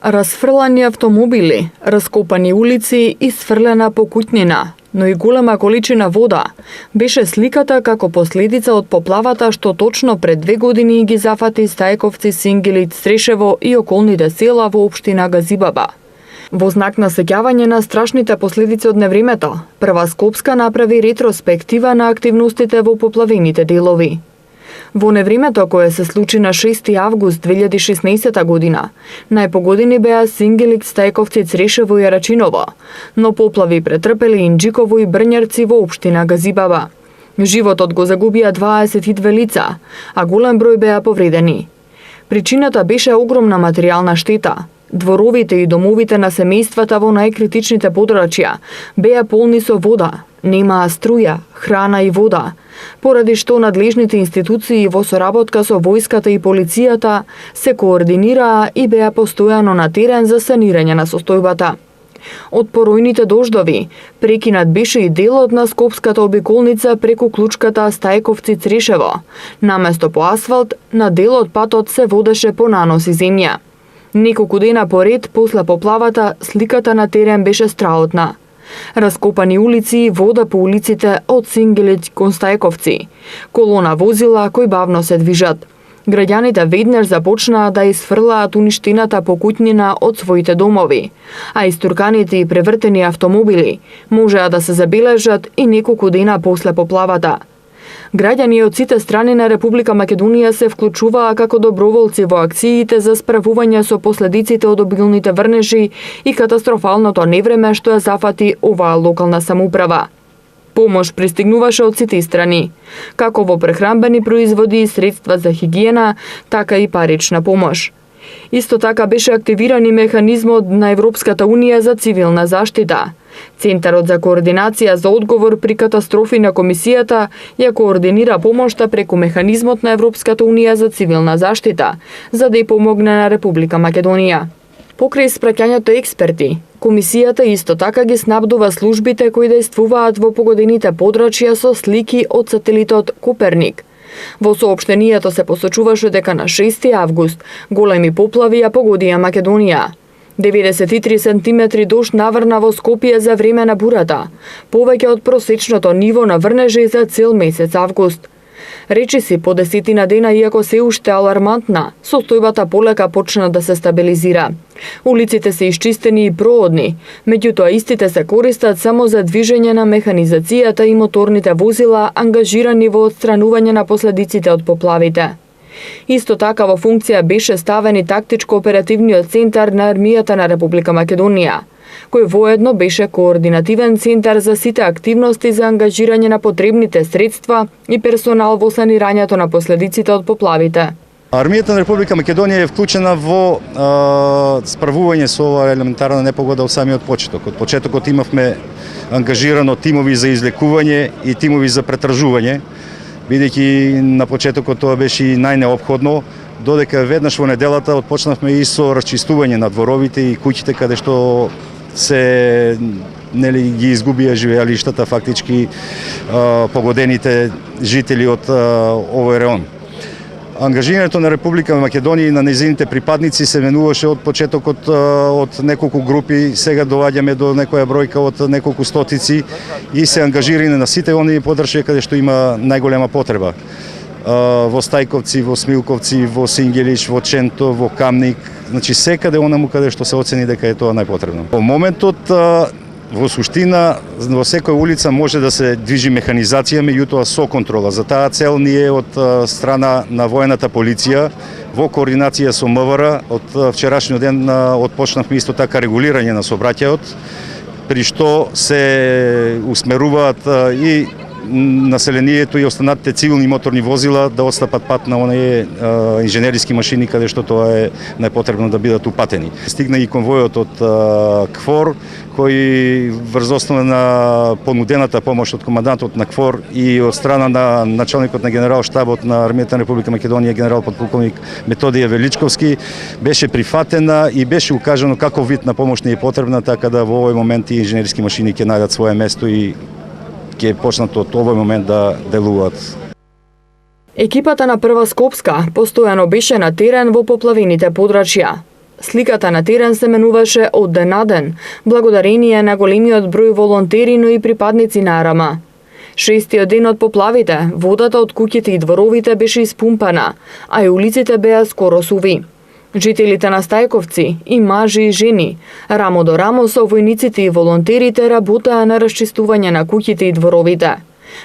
Расфрлани автомобили, раскопани улици и сфрлена покутнина, но и голема количина вода, беше сликата како последица од поплавата што точно пред 2 години ги зафати Стајковци, Сингелиц, Трешево и околните села во општина Газибаба. Во знак на сеќавање на страшните последици од невремето, Прва Скопска направи ретроспектива на активностите во поплавените делови. Во невремето кое се случи на 6 август 2016 година, најпогодени беа Сингелиц, Стајковци, Црешево и Рачиново, но поплави претрпели Инџиково и Брњарци во општина Газибаба. Животот го загубија 22 лица, а голем број беа повредени. Причината беше огромна материјална штета. Дворовите и домовите на семејствата во најкритичните подрачја беа полни со вода, немаа струја, храна и вода, поради што надлежните институции во соработка со војската и полицијата се координираа и беа постојано на терен за санирање на состојбата. Од поројните дождови, прекинат беше и делот на Скопската обиколница преку клучката Стајковци-Црешево. Наместо по асфалт, на делот патот се водеше по нанос и земја. Неколку дена поред после поплавата, сликата на терен беше страотна. Раскопани улици и вода по улиците од Сингелиц кон Стајковци. Колона возила кои бавно се движат. Граѓаните веднаш започнаа да изфрлаат уништената покутнина од своите домови, а истурканите и превртени автомобили можеа да се забележат и неколку дена после поплавата. Граѓани од сите страни на Република Македонија се вклучуваа како доброволци во акциите за справување со последиците од обилните врнежи и катастрофалното невреме што ја зафати оваа локална самоуправа. Помош пристигнуваше од сите страни, како во прехранбени производи и средства за хигиена, така и парична помош. Исто така беше активиран и механизмот на Европската Унија за цивилна заштита. Центарот за координација за одговор при катастрофи на комисијата ја координира помошта преку механизмот на Европската Унија за цивилна заштита, за да ја помогне на Република Македонија. Покрај испраќањето експерти, комисијата исто така ги снабдува службите кои дејствуваат во погодените подрачја со слики од сателитот Коперник. Во соопштението се посочуваше дека на 6 август големи поплави ја погодија Македонија. 93 сантиметри дожд наврна во Скопје за време на бурата, повеќе од просечното ниво на врнежи за цел месец август. Речиси по 10 дена, иако се уште алармантна, состојбата полека почна да се стабилизира. Улиците се исчистени и проодни, меѓутоа истите се користат само за движење на механизацијата и моторните возила ангажирани во отстранување на последиците од поплавите. Исто така во функција беше ставен и тактичко-оперативниот центар на армијата на Република Македонија, кој воедно беше координативен центар за сите активности за ангажирање на потребните средства и персонал во санирањето на последиците од поплавите. Армијата на Република Македонија е вклучена во справување со оваа елементарна непогода од самиот почеток. Од почетокот имавме ангажирано тимови за излекување и тимови за претражување, бидејќи на почетокот тоа беше и најнеопходно, додека веднаш во неделата отпочнавме и со расчистување на дворовите и куќите каде што се ги изгубија живеалиштата фактички погодените жители од овој реон. Ангажирањето на Република Македонија и на нејзините припадници се менуваше од почетокот од неколку групи, сега доаѓаме до некоја бројка од неколку стотици и се ангажирани на сите оние подрачја каде што има најголема потреба. Во Стајковци, во Смилковци, во Сингелич, во Ченто, во Камник, значи секаде онаму каде што се оцени дека е тоа најпотребно. Во моментот во суштина во секоја улица може да се движи механизација, меѓутоа со контрола. За таа цел ние од страна на воената полиција во координација со МВР од вчерашниот ден отпочнавме исто така регулирање на сообраќајот, при што се усмеруваат и населението и останатите цивилни моторни возила да отстапат пат на оние инженериски машини каде што тоа е најпотребно да бидат упатени. Стигна и конвојот од КФОР, кој врз основа на понудената помош од командантот на КФОР и од страна на началникот на генерал штабот на Армијата на Република Македонија генерал подполковник Методија Величковски беше прифатена и беше укажано каков вид на помош ни е потребна, така да во овој момент и инженерски машини ќе најдат свое место и ќе почнат од овој момент да делуваат. Екипата на Прва Скопска постојано беше на терен во поплавените подрачја. Сликата на терен се менуваше од ден на ден, благодарение на големиот број волонтери, но и припадници на АРМА. 6-тиот ден од поплавите, водата од куќите и дворовите беше испумпана, а и улиците беа скоро суви. Жителите на Стајковци, и мажи и жени, рамо до рамо со војниците и волонтерите работеа на расчистување на куќите и дворовите.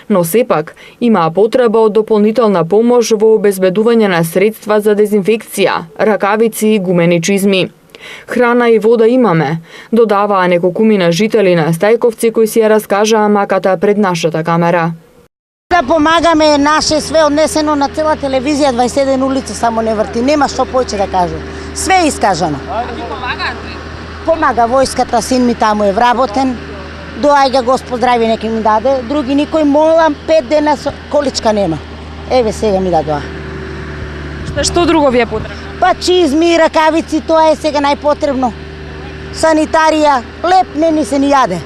Но сепак, имаа потреба од дополнителна помош во обезбедување на средства за дезинфекција, ракавици и гумени чизми. Храна и вода имаме, додаваа неколкумина жители на Стајковци кои си ја раскажаа маката пред нашата камера. Да помагаме, наше све однесено на цела телевизија, 21 улица само не врти, нема што повеќе да кажам. Све е искажано. Помага војската, син ми таму е вработен. Доаѓа Господ здрави нека ми даде, други никој молам, 5 дена количка нема. Еве сега ми дадоа. Што друго ви е потребно? Па чизми, ракавици, тоа е сега најпотребно. Санитарија, леп не ни се ни јаде.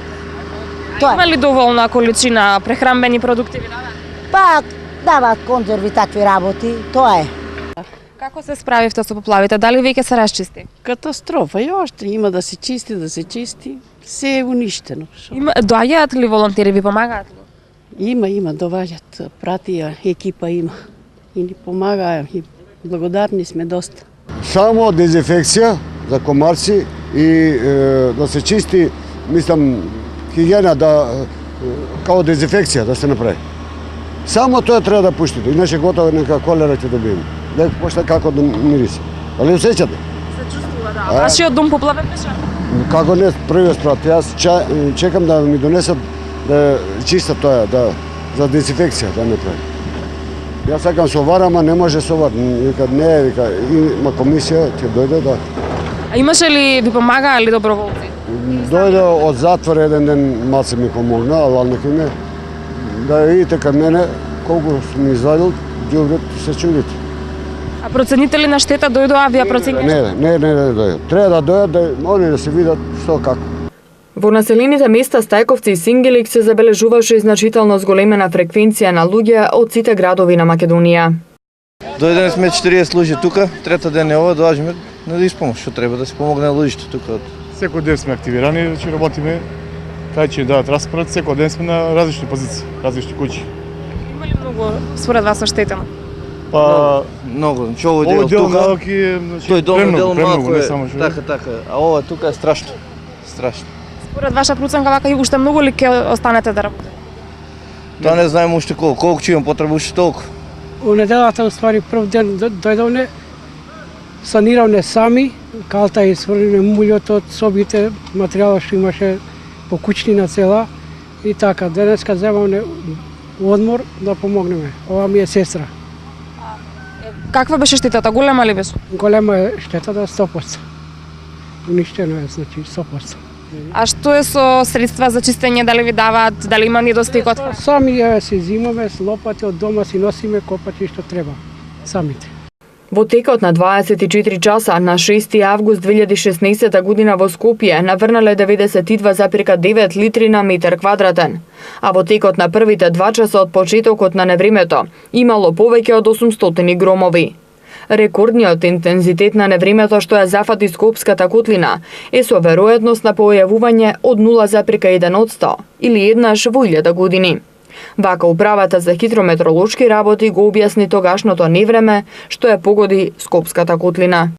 Тоа Има ли доволна количина прехранбени продукти ви дадат? Па даваат конзерви, такви работи, тоа е. Како се справивте со поплавите? Дали веќе се расчисти? Катастрофа, и още има да се чисти, се е уништено. Доаѓаат ли волонтери, ви помагаат ли? Има, доваѓат, пратија, екипа има и ни помагаа и благодарни сме доста. Само дезинфекција за комарци и да се чисти, мислам, хигиена, као дезинфекција да се направи. Само тоа треба да пуштите, иначе готово нека колера ќе добиеме. Да пошта како да мириси. Али усеќате? Се чувствува, да. Вашиот дом поплавен беше? Како не, првиот спрат. Јас чекам да ми донесат да чиста тоа, за дезинфекција да направи. Јас сакам со варама, не може со вар. Вика, не, вика, има комисија, ќе дојде да... А имаше ли, ви помагаа ли доброволци? Дојде од затвор еден ден малце ми помогна, алалник име, да видите кај мене колку ми извадил, ѓубрет се чудите. А процените ли на штета дојдоа, вие процените? Не дојде. Треба да дојдат, они да се видат што како. Во населените места Стајковци и Сингелик се забележуваше значително зголемена фреквенција на луѓе од сите градови на Македонија. Дојдени сме 40 луѓе тука, трета ден е ова, доаѓаме да испомогнеме, што треба да се помогне на луѓето тука. Секој ден сме активирани, значи работиме, кај ќе дадат распоред, секој ден сме на различни позиции, различни куќи. Има ли многу според вас оштетено? Па Многу, значи овој дел тука, малки е, значи, тој долни дел малку не е, само што. така, а ова тука е страшно, страшно. Според ваша проценка, вака и уште многу ли ќе останете да работите? Тоа не знаеме уште колку ќе имам потреба уште толку. У неделата, уствари, прв ден дојдовне, саниравне сами, калта и сврлене муљото од собите, материјала што имаше по куќнина цела и така. Денеска земавме одмор да помогнеме. Ова ми е сестра. Каква беше штетата? Голема ли беше? Голема е штетата 100%. Уништено е, значи 100%. А што е со средства за чистење, дали ви даваат, дали има недостиг? Сами ја си зимаме с лопати од дома, си носиме копати што треба. Самите. Во текот на 24 часа на 6 август 2016 година во Скопје наврнале 92,9 литри на метар квадратен, а во текот на првите 2 часа од почетокот на невремето имало повеќе од 800 громови. Рекордниот интензитет на невремето што ја зафати Скопската котлина е со веројатност на појавување од 0,1% или еднаш во 1000 години. Вака управата за хидрометролошки работи го објасни тогашното невреме што ја погоди Скопската котлина.